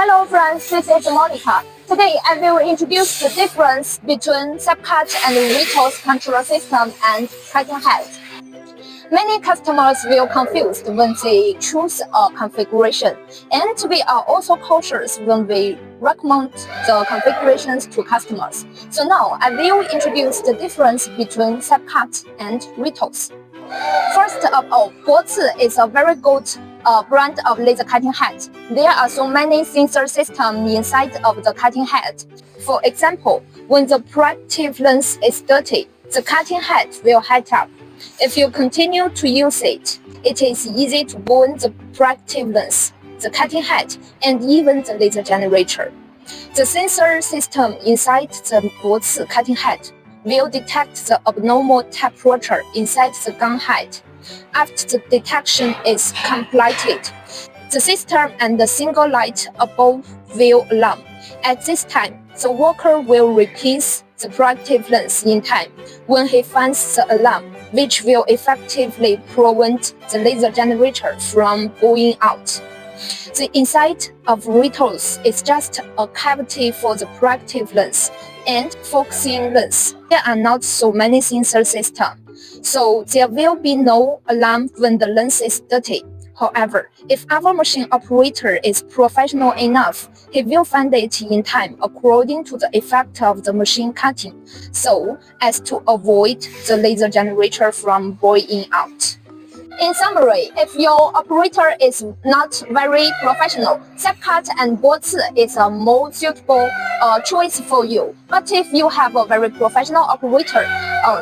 Hello friends, this is Monica. Today I will introduce the difference between Cypuct and Raytools control system and cutting head. Many customers will confused when they choose a configuration, and we are also cautious when we recommend the configurations to customers. So now I will introduce the difference between Cypuct and Raytools. First of all, Bozi is a very good brand of laser cutting head. There are so many sensor systems inside of the cutting head. For example, when the proactive lens is dirty, the cutting head will heat up. If you continue to use it, it is easy to burn the proactive lens, the cutting head, and even the laser generator. The sensor system inside the Bozi cutting head will detect the abnormal temperature inside the gun head. After the detection is completed, the system and the single light above will alarm. At this time, the worker will replace the proactive lens in time when he finds the alarm, which will effectively prevent the laser generator from going out. The inside of Raytools is just a cavity for the proactive lens and focusing lens. There are not so many sensor systems, so there will be no alarm when the lens is dirty. However, if our machine operator is professional enough, he will find it in time according to the effect of the machine cutting, so as to avoid the laser generator from blowing out. In summary, if your operator is not very professional, Cypuct and Bozi is a more suitable choice for you. But if you have a very professional operator,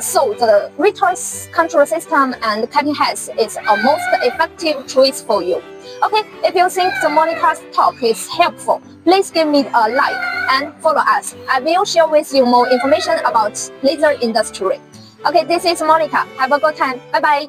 so the Raytools control system and cutting heads is a most effective choice for you. Okay, if you think the Monica's talk is helpful, please give me a like and follow us. I will share with you more information about laser industry. Okay, this is Monica. Have a good time. Bye bye.